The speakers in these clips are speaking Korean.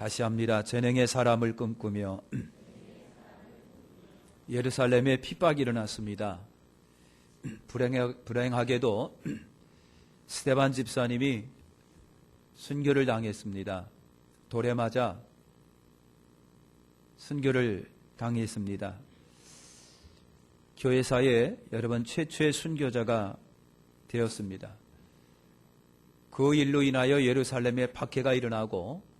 다시 합니다. 전행의 사람을 꿈꾸며 예루살렘에 핍박이 일어났습니다. 불행하게도 스데반 집사님이 순교를 당했습니다. 돌에 맞아 순교를 당했습니다. 교회사에 여러분 최초의 순교자가 되었습니다. 그 일로 인하여 예루살렘에 박해가 일어나고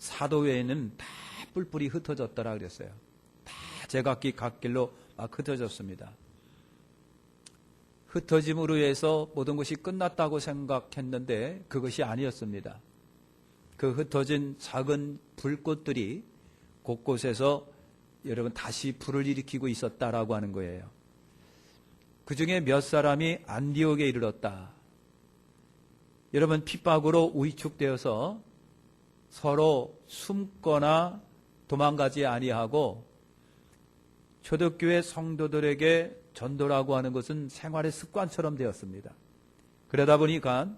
사도회에는 다 뿔뿔이 흩어졌더라 그랬어요. 다 제각기 갓길로 막 흩어졌습니다. 흩어짐으로 해서 모든 것이 끝났다고 생각했는데 그것이 아니었습니다. 그 흩어진 작은 불꽃들이 곳곳에서 여러분 다시 불을 일으키고 있었다라고 하는 거예요. 그 중에 몇 사람이 안디옥에 이르렀다. 여러분 핍박으로 위축되어서 서로 숨거나 도망가지 아니하고 초대교회 성도들에게 전도라고 하는 것은 생활의 습관처럼 되었습니다. 그러다 보니까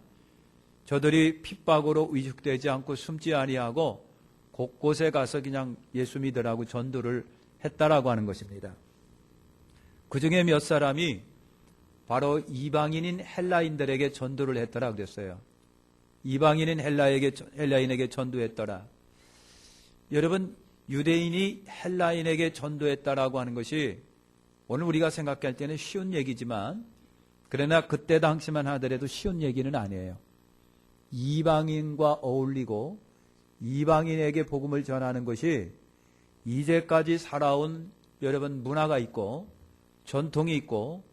저들이 핍박으로 위축되지 않고 숨지 아니하고 곳곳에 가서 그냥 예수 믿으라고 전도를 했다라고 하는 것입니다. 그 중에 몇 사람이 바로 이방인인 헬라인들에게 전도를 했더라 그랬어요. 이방인인 헬라인에게 전도했더라. 여러분 유대인이 헬라인에게 전도했다라고 하는 것이 오늘 우리가 생각할 때는 쉬운 얘기지만 그러나 그때 당시만 하더라도 쉬운 얘기는 아니에요. 이방인과 어울리고 이방인에게 복음을 전하는 것이 이제까지 살아온 여러분 문화가 있고 전통이 있고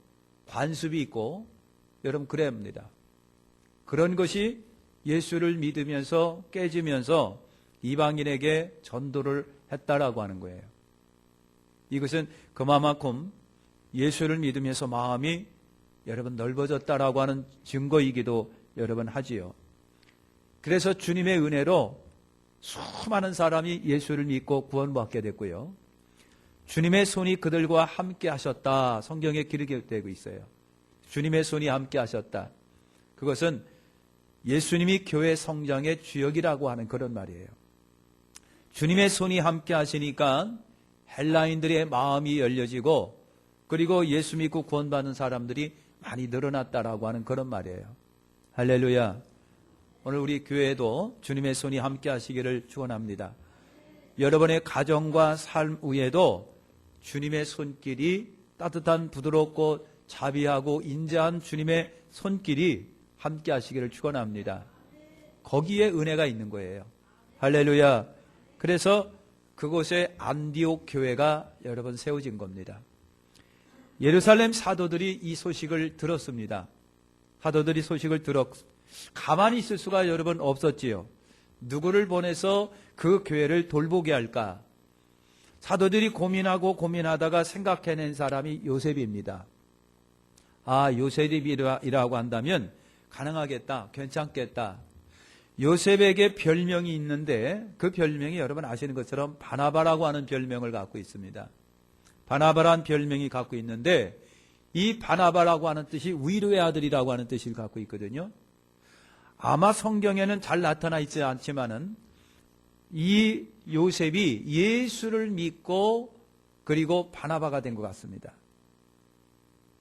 관습이 있고 여러분 그래야 합니다. 그런 것이 예수를 믿으면서 깨지면서 이방인에게 전도를 했다라고 하는 거예요. 이것은 그만큼 예수를 믿으면서 마음이 여러분 넓어졌다라고 하는 증거이기도 여러분 하지요. 그래서 주님의 은혜로 수많은 사람이 예수를 믿고 구원받게 됐고요. 주님의 손이 그들과 함께 하셨다. 성경에 기록되고 있어요. 주님의 손이 함께 하셨다. 그것은 예수님이 교회 성장의 주역이라고 하는 그런 말이에요. 주님의 손이 함께 하시니까 헬라인들의 마음이 열려지고 그리고 예수 믿고 구원받는 사람들이 많이 늘어났다라고 하는 그런 말이에요. 할렐루야. 오늘 우리 교회에도 주님의 손이 함께 하시기를 축원합니다. 여러분의 가정과 삶 위에도 주님의 손길이 따뜻한 부드럽고 자비하고 인자한 주님의 손길이 함께 하시기를 축원합니다. 거기에 은혜가 있는 거예요. 할렐루야. 그래서 그곳에 안디옥 교회가 여러분 세워진 겁니다. 예루살렘 사도들이 이 소식을 들었습니다. 사도들이 소식을 가만히 있을 수가 여러분 없었지요. 누구를 보내서 그 교회를 돌보게 할까? 사도들이 고민하다가 생각해낸 사람이 요셉입니다. 아, 요셉이라고 한다면 가능하겠다, 괜찮겠다. 요셉에게 별명이 있는데 그 별명이 여러분 아시는 것처럼 바나바라고 하는 별명을 갖고 있습니다. 바나바라는 별명이 갖고 있는데 이 바나바라고 하는 뜻이 위로의 아들이라고 하는 뜻을 갖고 있거든요. 아마 성경에는 잘 나타나 있지 않지만은 이 요셉이 예수를 믿고 그리고 바나바가 된 것 같습니다.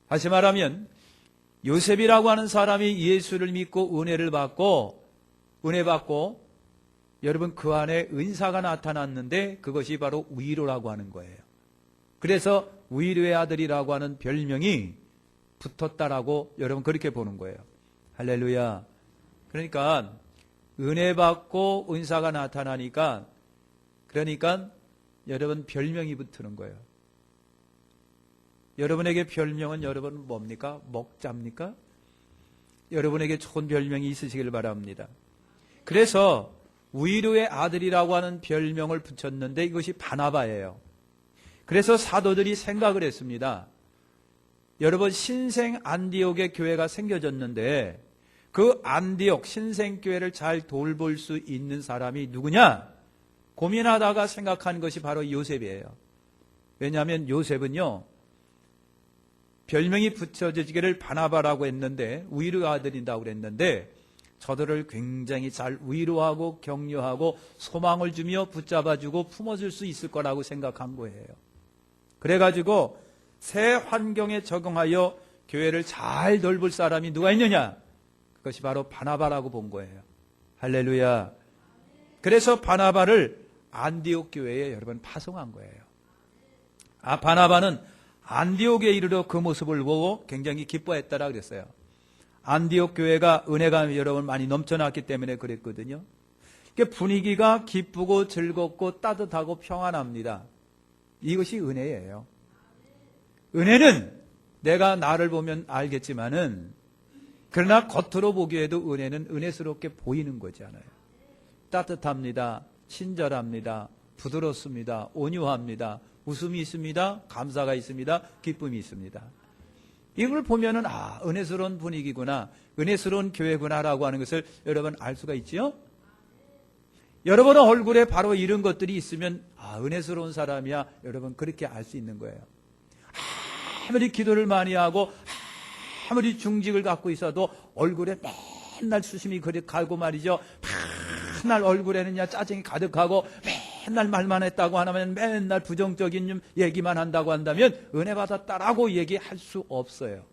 다시 말하면 요셉이라고 하는 사람이 예수를 믿고 은혜 받고 여러분 그 안에 은사가 나타났는데 그것이 바로 위로라고 하는 거예요. 그래서 위로의 아들이라고 하는 별명이 붙었다라고 여러분 그렇게 보는 거예요. 할렐루야. 그러니까 은혜 받고 은사가 나타나니까 그러니까 여러분 별명이 붙는 거예요. 여러분에게 별명은 여러분 뭡니까? 먹자입니까? 여러분에게 좋은 별명이 있으시길 바랍니다. 그래서 위로의 아들이라고 하는 별명을 붙였는데 이것이 바나바예요. 그래서 사도들이 생각을 했습니다. 여러분 신생 안디옥의 교회가 생겨졌는데 그 안디옥 신생교회를 잘 돌볼 수 있는 사람이 누구냐? 고민하다가 생각한 것이 바로 요셉이에요. 왜냐하면 요셉은요 별명이 붙여지기를 바나바라고 했는데 위로의 아들이라고 그랬는데 저들을 굉장히 잘 위로하고 격려하고 소망을 주며 붙잡아주고 품어줄 수 있을 거라고 생각한 거예요. 그래가지고 새 환경에 적응하여 교회를 잘 돌볼 사람이 누가 있느냐? 그것이 바로 바나바라고 본 거예요. 할렐루야. 그래서 바나바를 안디옥 교회에 여러분 파송한 거예요. 바나바는 안디옥에 이르러 그 모습을 보고 굉장히 기뻐했다라 그랬어요. 안디옥 교회가 은혜가 여러분 많이 넘쳐났기 때문에 그랬거든요. 분위기가 기쁘고 즐겁고 따뜻하고 평안합니다. 이것이 은혜예요. 은혜는 내가 나를 보면 알겠지만은 그러나 겉으로 보기에도 은혜는 은혜스럽게 보이는 거잖아요. 따뜻합니다. 친절합니다. 부드럽습니다. 온유합니다. 웃음이 있습니다. 감사가 있습니다. 기쁨이 있습니다. 이걸 보면은 은혜스러운 분위기구나, 은혜스러운 교회구나라고 하는 것을 여러분 알 수가 있지요? 여러분의 얼굴에 바로 이런 것들이 있으면 은혜스러운 사람이야, 여러분 그렇게 알 수 있는 거예요. 아무리 기도를 많이 하고 아무리 중직을 갖고 있어도 얼굴에 맨날 수심이 가고 말이죠. 맨날 얼굴에는 짜증이 가득하고 맨날 말만 했다고 하면 맨날 부정적인 얘기만 한다고 한다면 은혜 받았다라고 얘기할 수 없어요.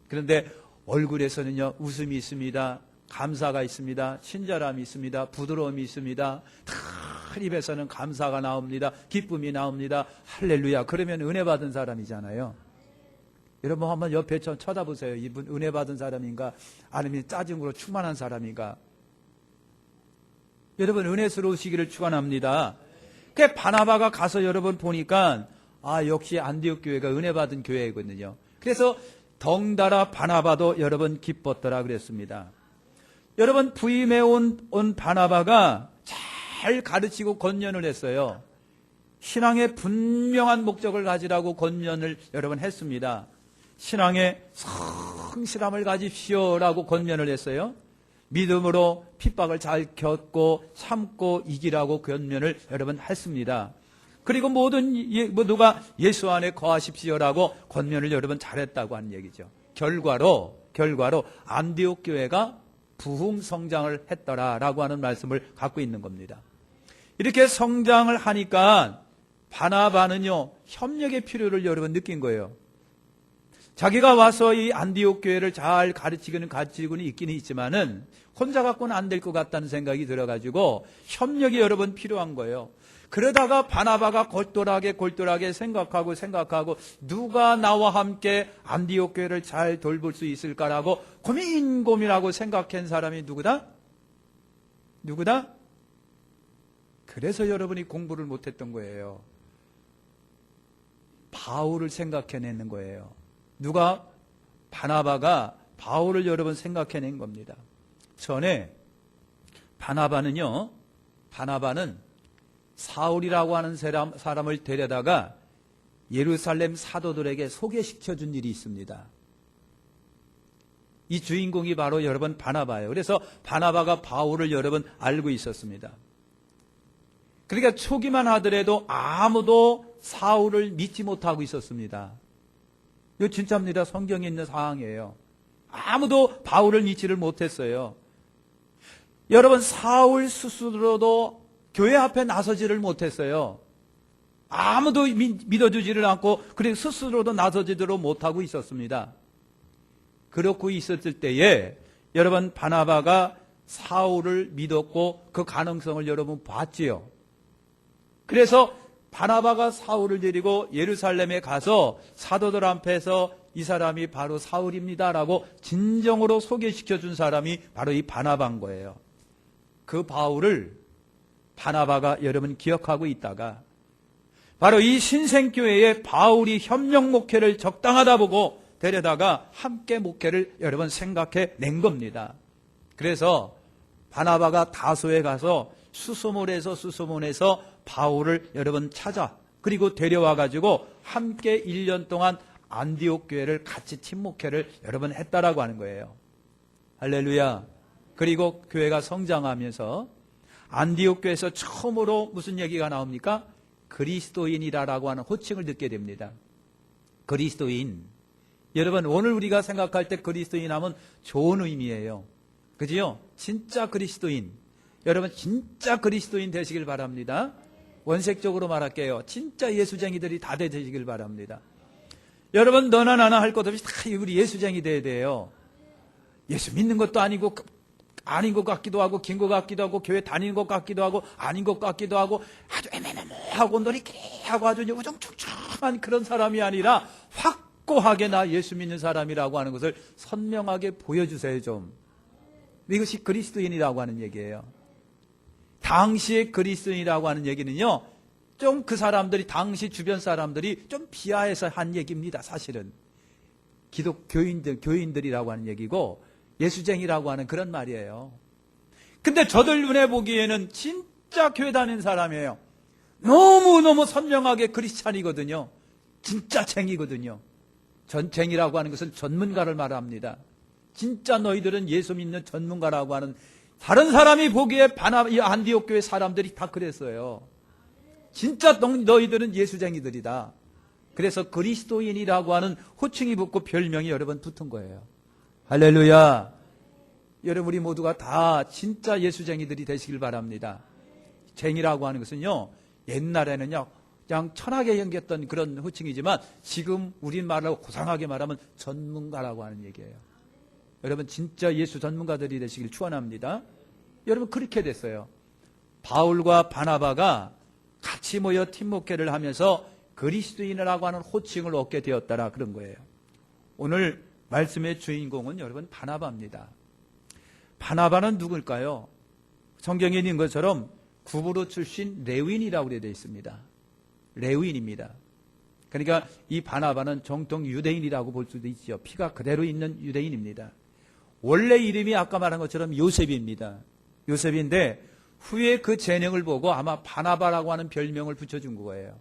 그런데 얼굴에서는요, 웃음이 있습니다. 감사가 있습니다. 친절함이 있습니다. 부드러움이 있습니다. 입에서는 감사가 나옵니다. 기쁨이 나옵니다. 할렐루야. 그러면 은혜 받은 사람이잖아요. 여러분 한번 옆에 쳐다보세요. 이분 은혜 받은 사람인가 아니면 짜증으로 충만한 사람인가. 여러분 은혜스러우시기를 축원합니다. 그 바나바가 가서 여러분 보니까 역시 안디옥 교회가 은혜 받은 교회거든요. 그래서 덩달아 바나바도 여러분 기뻤더라 그랬습니다. 여러분 부임해 온 바나바가 잘 가르치고 권면을 했어요. 신앙의 분명한 목적을 가지라고 권면을 여러분 했습니다. 신앙의 성실함을 가집시오라고 권면을 했어요. 믿음으로 핍박을 잘 겪고 참고 이기라고 권면을 여러분 했습니다. 그리고 모두가 예수 안에 거하십시오라고 권면을 여러분 잘했다고 하는 얘기죠. 결과로 안디옥 교회가 부흥 성장을 했더라라고 하는 말씀을 갖고 있는 겁니다. 이렇게 성장을 하니까 바나바는요, 협력의 필요를 여러분 느낀 거예요. 자기가 와서 이 안디옥 교회를 잘 가르치고는 있기는 있지만은 혼자 갖고는 안 될 것 같다는 생각이 들어가지고 협력이 여러분 필요한 거예요. 그러다가 바나바가 골똘하게 생각하고 누가 나와 함께 안디옥 교회를 잘 돌볼 수 있을까라고 고민하고 생각한 사람이 누구다? 그래서 여러분이 공부를 못했던 거예요. 바울을 생각해내는 거예요. 바나바가 바울을 여러분 생각해낸 겁니다. 전에 바나바는 사울이라고 하는 사람을 데려다가 예루살렘 사도들에게 소개시켜준 일이 있습니다. 이 주인공이 바로 여러분 바나바예요. 그래서 바나바가 바울을 여러분 알고 있었습니다. 그러니까 초기만 하더라도 아무도 사울을 믿지 못하고 있었습니다. 이거 진짜입니다. 성경에 있는 상황이에요. 아무도 바울을 믿지를 못했어요. 여러분 사울 스스로도 교회 앞에 나서지를 못했어요. 아무도 믿어주지를 않고 그리고 스스로도 나서지도록 못하고 있었습니다. 그렇고 있었을 때에 여러분 바나바가 사울을 믿었고 그 가능성을 여러분 봤지요. 그래서 바나바가 사울을 데리고 예루살렘에 가서 사도들 앞에서 이 사람이 바로 사울입니다라고 진정으로 소개시켜준 사람이 바로 이 바나바인 거예요. 그 바울을 바나바가 여러분 기억하고 있다가 바로 이 신생교회에 바울이 협력 목회를 적당하다 보고 데려다가 함께 목회를 여러분 생각해 낸 겁니다. 그래서 바나바가 다소에 가서 수소문에서 바울을 여러분 찾아 그리고 데려와 가지고 함께 1년 동안 안디옥 교회를 같이 팀 목회를 여러분 했다라고 하는 거예요. 할렐루야. 그리고 교회가 성장하면서 안디옥 교회에서 처음으로 무슨 얘기가 나옵니까? 그리스도인이라고 하는 호칭을 듣게 됩니다. 그리스도인. 여러분 오늘 우리가 생각할 때 그리스도인 하면 좋은 의미예요. 그지요? 진짜 그리스도인. 여러분 진짜 그리스도인 되시길 바랍니다. 원색적으로 말할게요. 진짜 예수쟁이들이 다 되시길 바랍니다. 여러분 너나 나나 할 것 없이 다 우리 예수쟁이 돼야 돼요. 예수 믿는 것도 아니고 아닌 것 같기도 하고 긴 것 같기도 하고 교회 다니는 것 같기도 하고 아닌 것 같기도 하고 아주 애매모호하고 놀이끼리하고 아주 우중충충한 그런 사람이 아니라 확고하게 나 예수 믿는 사람이라고 하는 것을 선명하게 보여주세요 좀. 이것이 그리스도인이라고 하는 얘기예요. 당시의 그리스도인이라고 하는 얘기는요, 좀 그 사람들이 당시 주변 사람들이 좀 비하해서 한 얘기입니다. 사실은 교인들이라고 하는 얘기고 예수쟁이라고 하는 그런 말이에요. 근데 저들 눈에 보기에는 진짜 교회 다니는 사람이에요. 너무너무 선명하게 크리스찬이거든요. 진짜 쟁이거든요. 쟁이라고 하는 것은 전문가를 말합니다. 진짜 너희들은 예수 믿는 전문가라고 하는, 다른 사람이 보기에 안디옥 교회 사람들이 다 그랬어요. 진짜 너희들은 예수쟁이들이다. 그래서 그리스도인이라고 하는 호칭이 붙고 별명이 여러 번 붙은 거예요. 할렐루야. 여러분 우리 모두가 다 진짜 예수쟁이들이 되시길 바랍니다. 쟁이라고 하는 것은요, 옛날에는요 그냥 천하게 여겼던 그런 호칭이지만 지금 우리말로 고상하게 말하면 전문가라고 하는 얘기예요. 여러분 진짜 예수 전문가들이 되시길 축원합니다. 여러분 그렇게 됐어요. 바울과 바나바가 같이 모여 팀목회를 하면서 그리스도인이라고 하는 호칭을 얻게 되었다라 그런 거예요. 오늘 말씀의 주인공은 여러분 바나바입니다. 바나바는 누굴까요? 성경에 있는 것처럼 구브로 출신 레위인이라고 되어 있습니다. 레위인입니다. 그러니까 이 바나바는 정통 유대인이라고 볼 수도 있죠. 피가 그대로 있는 유대인입니다. 원래 이름이 아까 말한 것처럼 요셉입니다. 요셉인데 후에 그 재능을 보고 아마 바나바라고 하는 별명을 붙여준 거예요.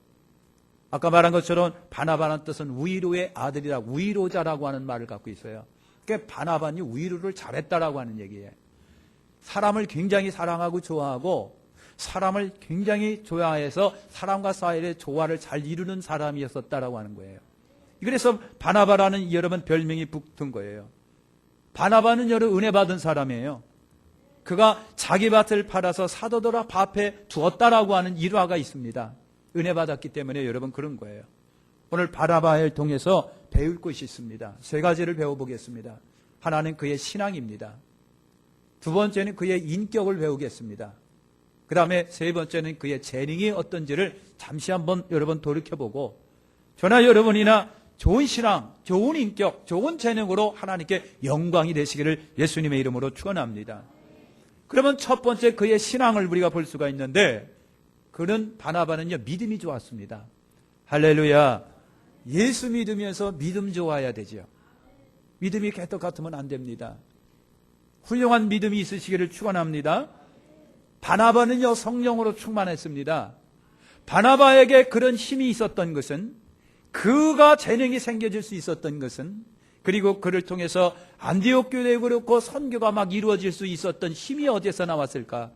아까 말한 것처럼 바나바라는 뜻은 위로의 아들이라고, 위로자라고 하는 말을 갖고 있어요. 그러니까 바나바는 위로를 잘했다라고 하는 얘기예요. 사람을 굉장히 사랑하고 좋아하고 사람을 굉장히 좋아해서 사람과 사이의 조화를 잘 이루는 사람이었었다라고 하는 거예요. 그래서 바나바라는 여러분 별명이 붙은 거예요. 바나바는 여러분 은혜 받은 사람이에요. 그가 자기 밭을 팔아서 사도들 앞에 두었다라고 하는 일화가 있습니다. 은혜 받았기 때문에 여러분 그런 거예요. 오늘 바나바를 통해서 배울 것이 있습니다. 세 가지를 배워보겠습니다. 하나는 그의 신앙입니다. 두 번째는 그의 인격을 배우겠습니다. 그 다음에 세 번째는 그의 재능이 어떤지를 잠시 한번 여러분 돌이켜보고 저나 여러분이나 좋은 신앙, 좋은 인격, 좋은 재능으로 하나님께 영광이 되시기를 예수님의 이름으로 축원합니다. 그러면 첫 번째 그의 신앙을 우리가 볼 수가 있는데 그는 바나바는요 믿음이 좋았습니다. 할렐루야. 예수 믿으면서 믿음 좋아야 되죠. 믿음이 개떡 같으면 안 됩니다. 훌륭한 믿음이 있으시기를 축원합니다. 바나바는요 성령으로 충만했습니다. 바나바에게 그런 힘이 있었던 것은, 그가 재능이 생겨질 수 있었던 것은, 그리고 그를 통해서 안디옥 교회에 그렇고 선교가 막 이루어질 수 있었던 힘이 어디에서 나왔을까?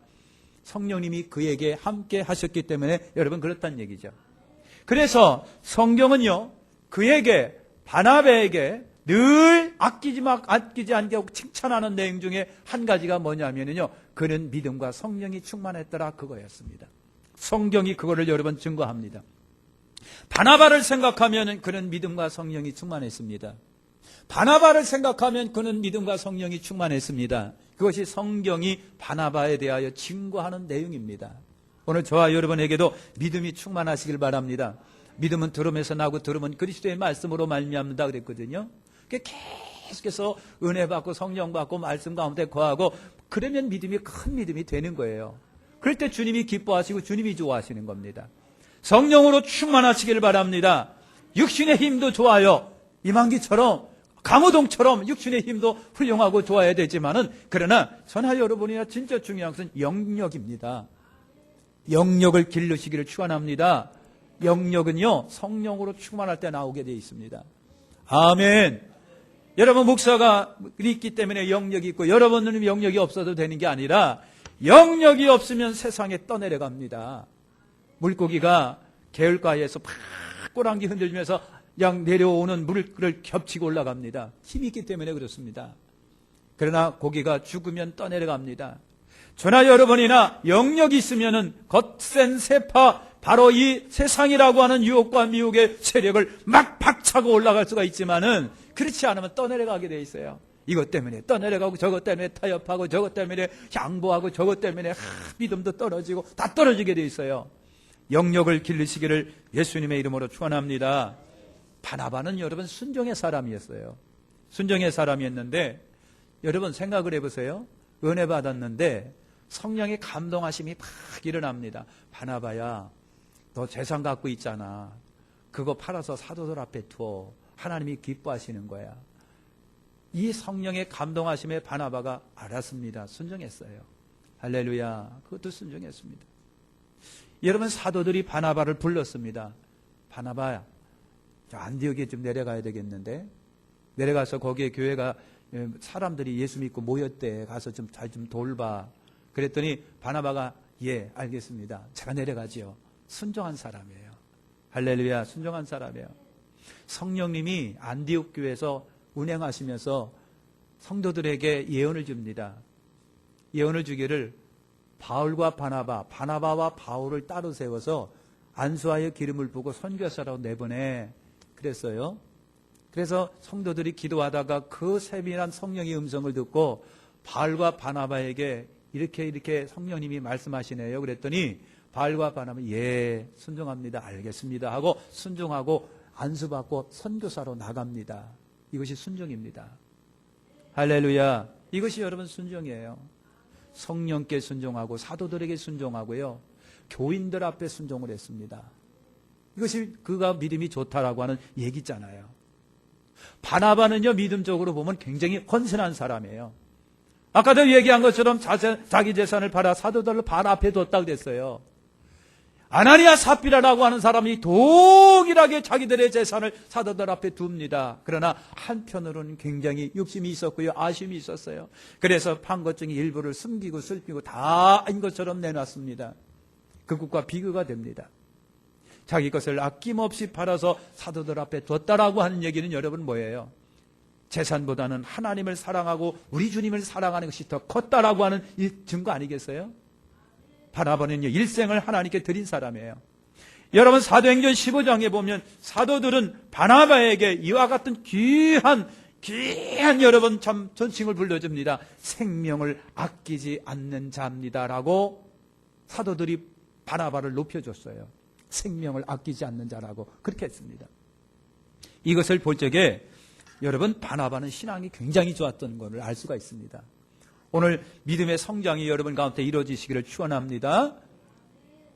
성령님이 그에게 함께 하셨기 때문에 여러분 그렇다는 얘기죠. 그래서 성경은요 그에게, 바나바에게 늘 아끼지 않게 칭찬하는 내용 중에 한 가지가 뭐냐면요, 그는 믿음과 성령이 충만했더라, 그거였습니다. 성경이 그거를 여러 번 증거합니다. 바나바를 생각하면 그는 믿음과 성령이 충만했습니다. 바나바를 생각하면 그는 믿음과 성령이 충만했습니다. 그것이 성경이 바나바에 대하여 증거하는 내용입니다. 오늘 저와 여러분에게도 믿음이 충만하시길 바랍니다. 믿음은 들음에서 나고 들음은 그리스도의 말씀으로 말미암는다 그랬거든요. 계속해서 은혜 받고 성령 받고 말씀 가운데 거하고 그러면 믿음이 큰 믿음이 되는 거예요. 그럴 때 주님이 기뻐하시고 주님이 좋아하시는 겁니다. 성령으로 충만하시길 바랍니다. 육신의 힘도 좋아요. 이만기처럼 강호동처럼 육신의 힘도 훌륭하고 좋아야 되지만은, 그러나 저나 여러분이나 진짜 중요한 것은 영역입니다. 영역을 기르시기를 축원합니다. 영역은요 성령으로 충만할 때 나오게 되어 있습니다. 아멘. 여러분 목사가 있기 때문에 영역이 있고 여러분은 영역이 없어도 되는 게 아니라 영역이 없으면 세상에 떠내려갑니다. 물고기가 개울가에서 팍 꼬랑지 흔들면서 그냥 내려오는 물을 겹치고 올라갑니다. 힘이 있기 때문에 그렇습니다. 그러나 고기가 죽으면 떠내려갑니다. 저나 여러분이나 영역이 있으면은 거센 세파, 바로 이 세상이라고 하는 유혹과 미혹의 세력을 막 박차고 올라갈 수가 있지만은 그렇지 않으면 떠내려가게 돼 있어요. 이것 때문에 떠내려가고 저것 때문에 타협하고 저것 때문에 양보하고 저것 때문에 믿음도 떨어지고 다 떨어지게 돼 있어요. 영역을 기르시기를 예수님의 이름으로 축원합니다. 바나바는 여러분 순종의 사람이었어요. 순종의 사람이었는데 여러분 생각을 해보세요. 은혜 받았는데 성령의 감동하심이 막 일어납니다. 바나바야, 너 재산 갖고 있잖아. 그거 팔아서 사도들 앞에 두어. 하나님이 기뻐하시는 거야. 이 성령의 감동하심에 바나바가 알았습니다. 순종했어요. 할렐루야. 그것도 순종했습니다. 여러분 사도들이 바나바를 불렀습니다. 바나바야, 저 안디옥에 좀 내려가야 되겠는데, 내려가서 거기에 교회가 사람들이 예수 믿고 모였대. 가서 좀 잘 좀 돌봐. 그랬더니 바나바가 예, 알겠습니다. 제가 내려가지요. 순종한 사람이에요. 할렐루야. 순종한 사람이에요. 성령님이 안디옥 교회에서 운행하시면서 성도들에게 예언을 줍니다. 예언을 주기를 바울과 바나바, 바나바와 바울을 따로 세워서 안수하여 기름을 부고 선교사라고 내보내. 그랬어요. 그래서 성도들이 기도하다가 그 세밀한 성령의 음성을 듣고 바울과 바나바에게 이렇게 성령님이 말씀하시네요. 그랬더니 바울과 바나바 예, 순종합니다. 알겠습니다. 하고 순종하고 안수받고 선교사로 나갑니다. 이것이 순종입니다. 할렐루야. 이것이 여러분 순종이에요. 성령께 순종하고 사도들에게 순종하고요. 교인들 앞에 순종을 했습니다. 이것이 그가 믿음이 좋다라고 하는 얘기잖아요. 바나바는요, 믿음적으로 보면 굉장히 헌신한 사람이에요. 아까도 얘기한 것처럼 자기 재산을 팔아 사도들을 발 앞에 뒀다고 그랬어요. 아나니아 삽비라라고 하는 사람이 동일하게 자기들의 재산을 사도들 앞에 둡니다. 그러나 한편으로는 굉장히 욕심이 있었고요. 아쉬움이 있었어요. 그래서 판 것 중에 일부를 숨기고 슬피고 다인 것처럼 내놨습니다. 그것과 비교가 됩니다. 자기 것을 아낌없이 팔아서 사도들 앞에 뒀다라고 하는 얘기는 여러분 뭐예요? 재산보다는 하나님을 사랑하고 우리 주님을 사랑하는 것이 더 컸다라고 하는 증거 아니겠어요? 바나바는요, 일생을 하나님께 드린 사람이에요. 여러분 사도행전 15장에 보면 사도들은 바나바에게 이와 같은 귀한 여러분 참 존칭을 불러줍니다. 생명을 아끼지 않는 자입니다라고 사도들이 바나바를 높여줬어요. 생명을 아끼지 않는 자라고 그렇게 했습니다. 이것을 볼 적에 여러분 바나바는 신앙이 굉장히 좋았던 것을 알 수가 있습니다. 오늘 믿음의 성장이 여러분 가운데 이루어지시기를 축원합니다.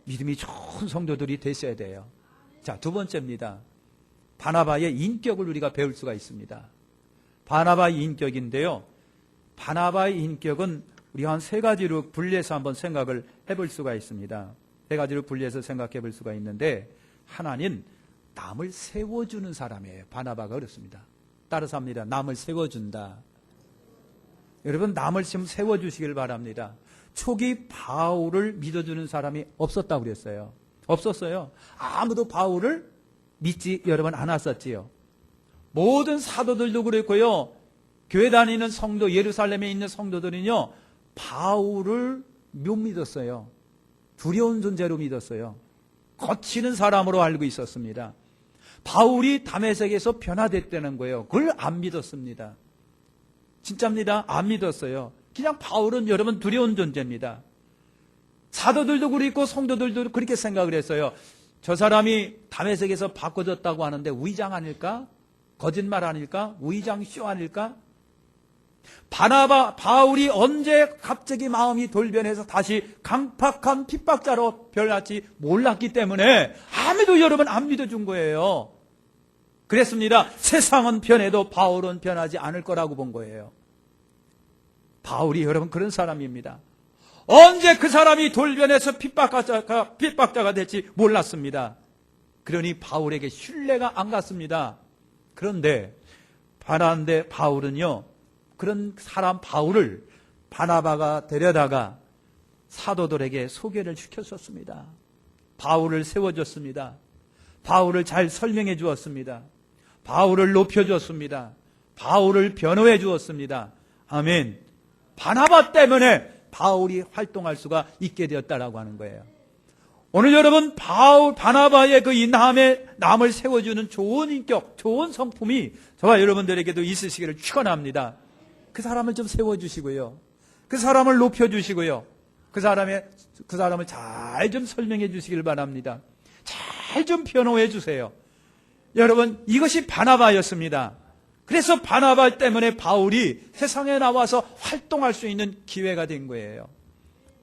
믿음이 좋은 성도들이 되셔야 돼요. 자, 두 번째입니다. 바나바의 인격을 우리가 배울 수가 있습니다. 바나바의 인격인데요. 바나바의 인격은 우리가 한 세 가지로 분리해서 한번 생각을 해볼 수가 있습니다. 세 가지로 분리해서 생각해 볼 수가 있는데, 하나는 남을 세워주는 사람이에요. 바나바가 그렇습니다. 따라서 합니다. 남을 세워준다. 여러분 남을 좀 세워주시길 바랍니다. 초기 바울을 믿어주는 사람이 없었다고 그랬어요. 없었어요. 아무도 바울을 믿지 여러분 않았었지요. 모든 사도들도 그랬고요. 교회 다니는 성도, 예루살렘에 있는 성도들은요, 바울을 못 믿었어요. 두려운 존재로 믿었어요. 거치는 사람으로 알고 있었습니다. 바울이 다메섹에서 변화됐다는 거예요. 그걸 안 믿었습니다. 진짜입니다. 안 믿었어요. 그냥 바울은 여러분 두려운 존재입니다. 사도들도 그렇고 성도들도 그렇게 생각을 했어요. 저 사람이 다메섹에서 바꿔졌다고 하는데 위장 아닐까? 거짓말 아닐까? 위장 쇼 아닐까? 바울이 언제 갑자기 마음이 돌변해서 다시 강팍한 핍박자로 변할지 몰랐기 때문에 아무도 여러분 안 믿어준 거예요. 그랬습니다. 세상은 변해도 바울은 변하지 않을 거라고 본 거예요. 바울이 여러분 그런 사람입니다. 언제 그 사람이 돌변해서 핍박자가 될지 몰랐습니다. 그러니 바울에게 신뢰가 안 갔습니다. 그런데 바울은요, 그런 사람 바울을 바나바가 데려다가 사도들에게 소개를 시켰었습니다. 바울을 세워줬습니다. 바울을 잘 설명해 주었습니다. 바울을 높여주었습니다. 바울을 변호해 주었습니다. 아멘. 바나바 때문에 바울이 활동할 수가 있게 되었다라고 하는 거예요. 오늘 여러분 바나바의 그 이 남을 세워주는 좋은 인격, 좋은 성품이 저와 여러분들에게도 있으시기를 축원합니다. 그 사람을 좀 세워주시고요. 그 사람을 높여주시고요. 그 사람을 잘 좀 설명해 주시길 바랍니다. 잘 좀 변호해 주세요. 여러분, 이것이 바나바였습니다. 그래서 바나바 때문에 바울이 세상에 나와서 활동할 수 있는 기회가 된 거예요.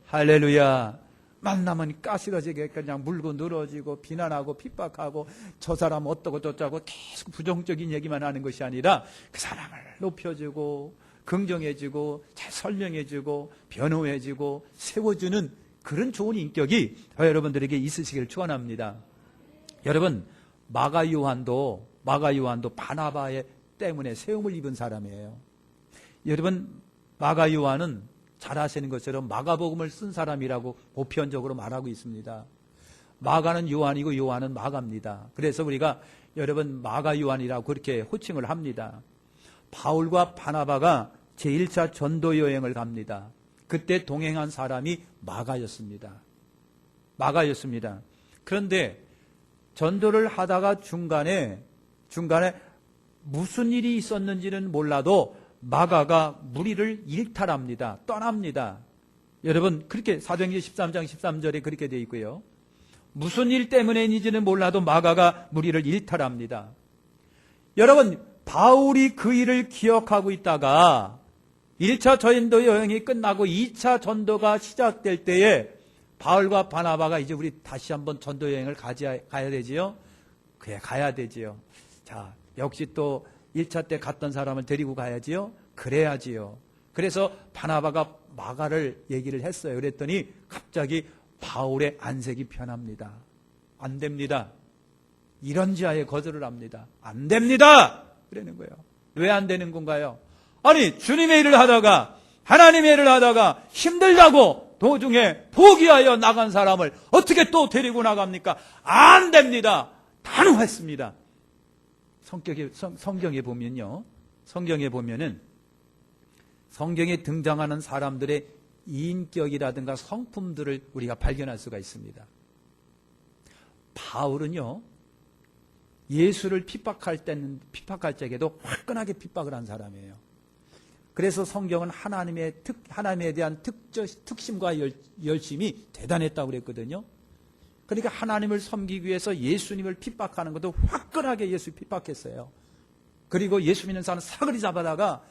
할렐루야. 만나면 가시러지게 그냥 물고 늘어지고 비난하고 핍박하고 저 사람 어떠고 저쩌고 계속 부정적인 얘기만 하는 것이 아니라 그 사람을 높여주고 긍정해주고 잘 설명해주고 변호해주고 세워주는 그런 좋은 인격이 여러분들에게 있으시길 축원합니다. 여러분, 마가 요한도 바나바의 때문에 세움을 입은 사람이에요. 여러분, 마가 요한은 잘 아시는 것처럼 마가복음을 쓴 사람이라고 보편적으로 말하고 있습니다. 마가는 요한이고 요한은 마가입니다. 그래서 우리가 여러분 마가 요한이라고 그렇게 호칭을 합니다. 바울과 바나바가 제1차 전도 여행을 갑니다. 그때 동행한 사람이 마가였습니다. 그런데 전도를 하다가 중간에 무슨 일이 있었는지는 몰라도 마가가 무리를 일탈합니다. 떠납니다. 여러분, 그렇게 사도행전 13장 13절에 그렇게 되어 있고요. 무슨 일 때문인지는 몰라도 마가가 무리를 일탈합니다. 여러분, 바울이 그 일을 기억하고 있다가 1차 전도 여행이 끝나고 2차 전도가 시작될 때에 바울과 바나바가 이제 우리 다시 한번 전도 여행을 가야 되지요? 그래, 가야 되지요. 자, 역시 또 1차 때 갔던 사람을 데리고 가야지요? 그래야지요. 그래서 바나바가 마가를 얘기를 했어요. 그랬더니 갑자기 바울의 안색이 변합니다. 안 됩니다. 이런지 아예 거절을 합니다. 안 됩니다! 그러는 거예요. 왜 안 되는 건가요? 아니, 주님의 일을 하다가, 하나님의 일을 하다가 힘들다고 도중에 포기하여 나간 사람을 어떻게 또 데리고 나갑니까? 안 됩니다! 단호했습니다. 성경에 보면요. 성경에 등장하는 사람들의 인격이라든가 성품들을 우리가 발견할 수가 있습니다. 바울은요, 예수를 핍박할 적에도 화끈하게 핍박을 한 사람이에요. 그래서 성경은 하나님에 대한 특심과 열심이 대단했다고 그랬거든요. 그러니까 하나님을 섬기기 위해서 예수님을 핍박하는 것도 화끈하게 예수 핍박했어요. 그리고 예수 믿는 사람 사거리 잡아다가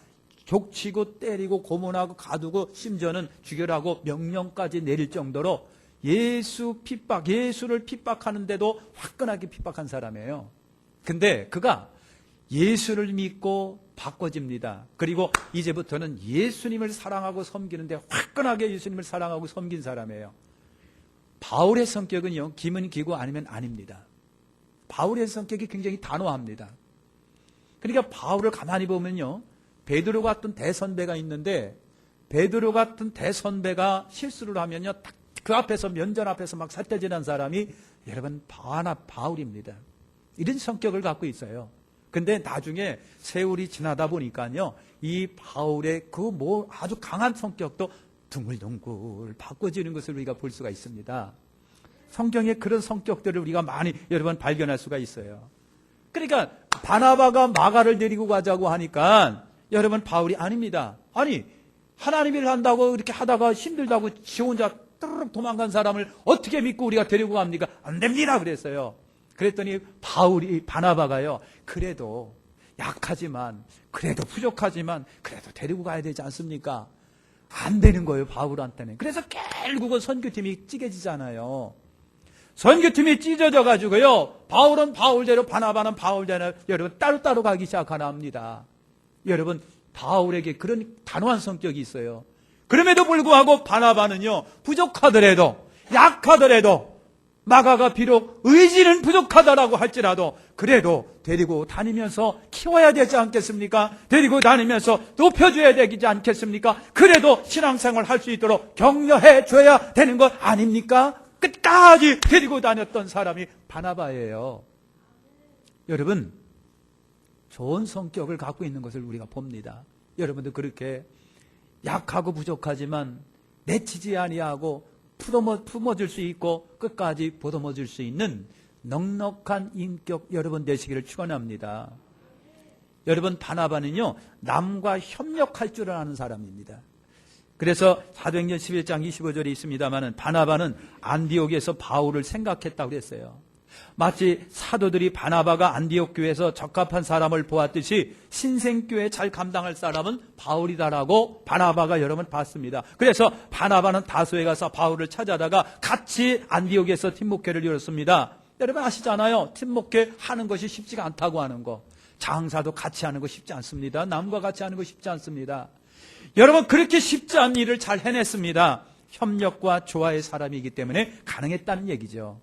족치고 때리고 고문하고 가두고 심지어는 죽여라고 명령까지 내릴 정도로 예수를 핍박하는데도 화끈하게 핍박한 사람이에요. 근데 그가 예수를 믿고 바꿔집니다. 그리고 이제부터는 예수님을 사랑하고 섬기는데 화끈하게 예수님을 사랑하고 섬긴 사람이에요. 바울의 성격은요, 기면 기고 아니면 아닙니다. 바울의 성격이 굉장히 단호합니다. 그러니까 바울을 가만히 보면요, 베드로 같은 대선배가 있는데 베드로 같은 대선배가 실수를 하면요, 그 앞에서 면전 앞에서 막 삿대질한 사람이 여러분 바울입니다. 이런 성격을 갖고 있어요. 근데 나중에 세월이 지나다 보니까요, 이 바울의 아주 강한 성격도 둥글둥글 바꿔지는 것을 우리가 볼 수가 있습니다. 성경에 그런 성격들을 우리가 많이 여러분 발견할 수가 있어요. 그러니까 바나바가 마가를 데리고 가자고 하니까 여러분 바울이 아닙니다. 아니, 하나님 일을 한다고 이렇게 하다가 힘들다고 지 혼자 뚜르륵 도망간 사람을 어떻게 믿고 우리가 데리고 갑니까? 안 됩니다 그랬어요. 그랬더니 바나바가요, 그래도 약하지만, 그래도 부족하지만, 그래도 데리고 가야 되지 않습니까? 안 되는 거예요, 바울한테는. 그래서 결국은 선교팀이 찢어지잖아요. 선교팀이 찢어져가지고요, 바울은 바울대로, 바나바는 바울대로, 여러분, 따로따로 가기 시작합니다. 여러분, 바울에게 그런 단호한 성격이 있어요. 그럼에도 불구하고 바나바는요, 부족하더라도, 약하더라도, 마가가 비록 의지는 부족하다라고 할지라도 그래도 데리고 다니면서 키워야 되지 않겠습니까? 데리고 다니면서 높여줘야 되지 않겠습니까? 그래도 신앙생활 할 수 있도록 격려해 줘야 되는 것 아닙니까? 끝까지 데리고 다녔던 사람이 바나바예요. 여러분, 좋은 성격을 갖고 있는 것을 우리가 봅니다. 여러분도 그렇게 약하고 부족하지만 내치지 아니하고 품어줄 수 있고 끝까지 보듬어줄 수 있는 넉넉한 인격 여러분 되시기를 축원합니다. 여러분, 바나바는요 남과 협력할 줄 아는 사람입니다. 그래서 사도행전 11장 25절에 있습니다마는 바나바는 안디옥에서 바울을 생각했다고 그랬어요. 마치 사도들이 바나바가 안디옥 교회에서 적합한 사람을 보았듯이 신생교회 잘 감당할 사람은 바울이다라고 바나바가 여러분 봤습니다. 그래서 바나바는 다소에 가서 바울을 찾아다가 같이 안디옥에서 팀목회를 열었습니다. 여러분 아시잖아요. 팀목회 하는 것이 쉽지가 않다고 하는 거. 장사도 같이 하는 거 쉽지 않습니다. 남과 같이 하는 거 쉽지 않습니다. 여러분 그렇게 쉽지 않은 일을 잘 해냈습니다. 협력과 조화의 사람이기 때문에 가능했다는 얘기죠.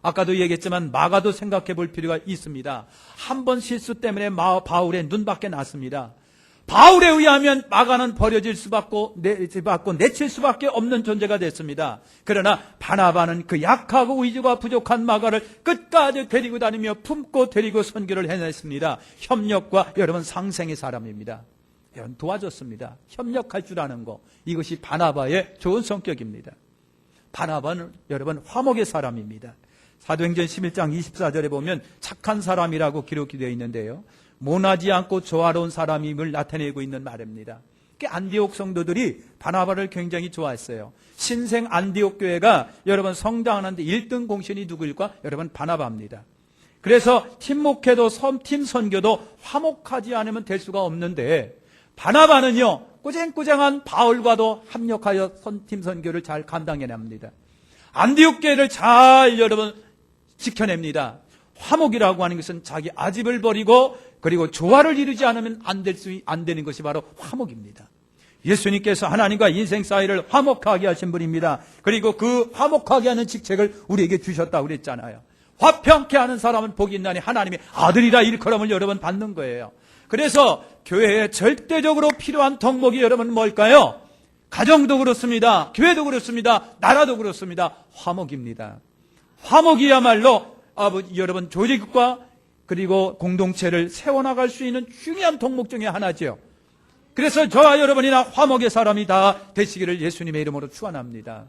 아까도 얘기했지만 마가도 생각해 볼 필요가 있습니다. 한 번 실수 때문에 바울의 눈밖에 났습니다. 바울에 의하면 마가는 버려질 수밖에 내칠 수밖에 없는 존재가 됐습니다. 그러나 바나바는 그 약하고 의지가 부족한 마가를 끝까지 데리고 다니며 품고 데리고 선교를 해냈습니다. 협력과 여러분 상생의 사람입니다. 여러분 도와줬습니다. 협력할 줄 아는 거, 이것이 바나바의 좋은 성격입니다. 바나바는 여러분 화목의 사람입니다. 사도행전 11장 24절에 보면 착한 사람이라고 기록이 되어 있는데요, 모나지 않고 조화로운 사람임을 나타내고 있는 말입니다. 안디옥 성도들이 바나바를 굉장히 좋아했어요. 신생 안디옥 교회가 여러분 성장하는데 1등 공신이 누구일까? 여러분 바나바입니다. 그래서 팀 목회도 팀 선교도 화목하지 않으면 될 수가 없는데, 바나바는요 꾸쟁꾸쟁한 바울과도 합력하여 팀 선교를 잘 감당해냅니다. 안디옥 교회를 잘 여러분 지켜냅니다. 화목이라고 하는 것은 자기 아집을 버리고 그리고 조화를 이루지 않으면 안 되는 것이 바로 화목입니다. 예수님께서 하나님과 인생 사이를 화목하게 하신 분입니다. 그리고 그 화목하게 하는 직책을 우리에게 주셨다고 그랬잖아요. 화평케 하는 사람은 복이 있나니 하나님의 아들이라 일컬음을 여러분 받는 거예요. 그래서 교회에 절대적으로 필요한 덕목이 여러분 뭘까요? 가정도 그렇습니다. 교회도 그렇습니다. 나라도 그렇습니다. 화목입니다. 화목이야말로 여러분 조직과 그리고 공동체를 세워나갈 수 있는 중요한 덕목 중에 하나죠. 그래서 저와 여러분이나 화목의 사람이 다 되시기를 예수님의 이름으로 축원합니다.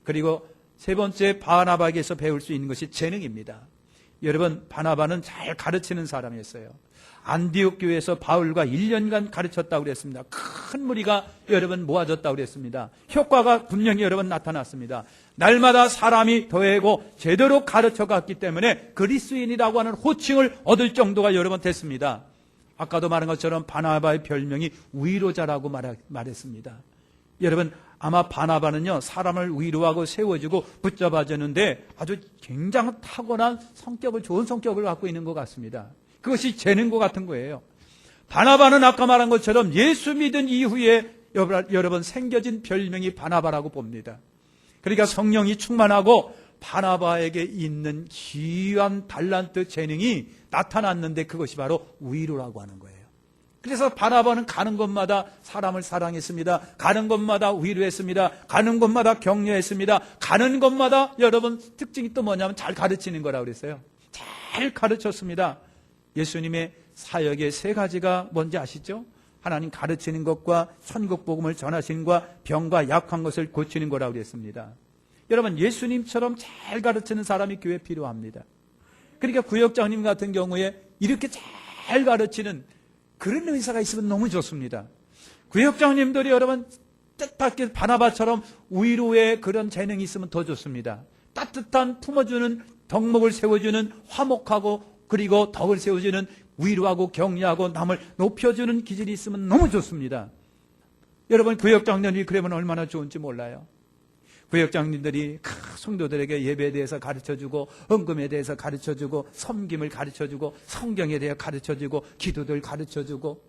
그리고 세 번째, 바나바에게서 배울 수 있는 것이 재능입니다. 여러분 바나바는 잘 가르치는 사람이었어요. 안디옥 교회에서 바울과 1년간 가르쳤다고 그랬습니다. 큰 무리가 여러분 모아졌다고 그랬습니다. 효과가 분명히 여러분 나타났습니다. 날마다 사람이 더해고 제대로 가르쳐갔기 때문에 그리스인이라고 하는 호칭을 얻을 정도가 여러분 됐습니다. 아까도 말한 것처럼 바나바의 별명이 위로자라고 말했습니다. 여러분 아마 바나바는요 사람을 위로하고 세워주고 붙잡아주는데 아주 굉장히 타고난 성격을, 좋은 성격을 갖고 있는 것 같습니다. 그것이 재능과 같은 거예요. 바나바는 아까 말한 것처럼 예수 믿은 이후에 여러분 생겨진 별명이 바나바라고 봅니다. 그러니까 성령이 충만하고 바나바에게 있는 귀한 달란트 재능이 나타났는데 그것이 바로 위로라고 하는 거예요. 그래서 바나바는 가는 곳마다 사람을 사랑했습니다. 가는 곳마다 위로했습니다. 가는 곳마다 격려했습니다. 가는 곳마다 여러분 특징이 또 뭐냐면 잘 가르치는 거라고 그랬어요. 잘 가르쳤습니다. 예수님의 사역의 세 가지가 뭔지 아시죠? 하나님 가르치는 것과 천국 복음을 전하시는 것과 병과 약한 것을 고치는 거라고 그랬습니다. 여러분 예수님처럼 잘 가르치는 사람이 교회에 필요합니다. 그러니까 구역장님 같은 경우에 이렇게 잘 가르치는 그런 의사가 있으면 너무 좋습니다. 구역장님들이 여러분 뜻밖의 바나바처럼 위로의 그런 재능이 있으면 더 좋습니다. 따뜻한 품어주는 덕목을 세워주는 화목하고 그리고 덕을 세워주는 위로하고 격려하고 남을 높여주는 기질이 있으면 너무 좋습니다. 여러분 구역장님들이 그러면 얼마나 좋은지 몰라요. 구역장님들이 성도들에게 예배에 대해서 가르쳐주고 헌금에 대해서 가르쳐주고 섬김을 가르쳐주고 성경에 대해 가르쳐주고 기도들 가르쳐주고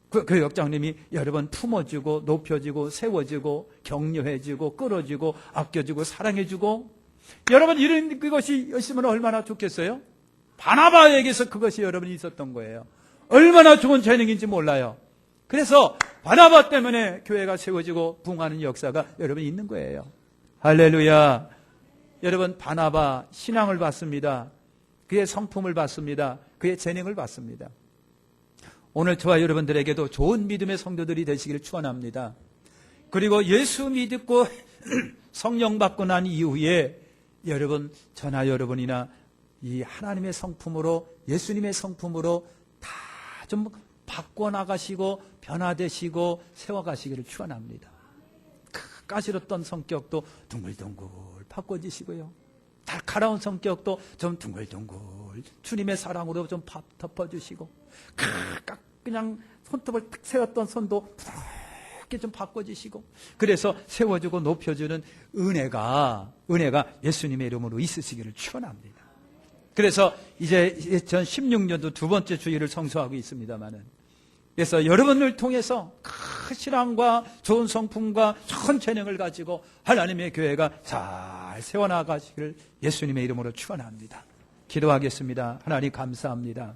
구역장님이 여러분 품어주고 높여주고 세워주고 격려해주고 끌어주고 아껴주고 사랑해주고 여러분 이런 그것이 있으면 얼마나 좋겠어요? 바나바에게서 그것이 여러분이 있었던 거예요. 얼마나 좋은 재능인지 몰라요. 그래서 바나바 때문에 교회가 세워지고 부흥하는 역사가 여러분 있는 거예요. 할렐루야. 여러분 바나바 신앙을 받습니다. 그의 성품을 받습니다. 그의 재능을 받습니다. 오늘 저와 여러분들에게도 좋은 믿음의 성도들이 되시기를 축원합니다. 그리고 예수 믿고 성령 받고 난 이후에 여러분, 저나 여러분이나 이 하나님의 성품으로, 예수님의 성품으로 다 좀 바꿔나가시고 변화되시고 세워가시기를 축원합니다. 까지렀던 성격도 둥글둥글 바꿔지시고요. 날카로운 성격도 좀 둥글둥글 주님의 사랑으로 좀 덮어주시고, 그냥 손톱을 탁 세웠던 손도 부드럽게 좀 바꿔주시고, 그래서 세워주고 높여주는 은혜가 예수님의 이름으로 있으시기를 축원합니다. 그래서 이제 2016년도 두 번째 주일을 성수하고 있습니다만은, 그래서 여러분을 통해서 큰 신앙과 좋은 성품과 좋은 재능을 가지고 하나님의 교회가 잘 세워나가시기를 예수님의 이름으로 축원합니다. 기도하겠습니다. 하나님 감사합니다.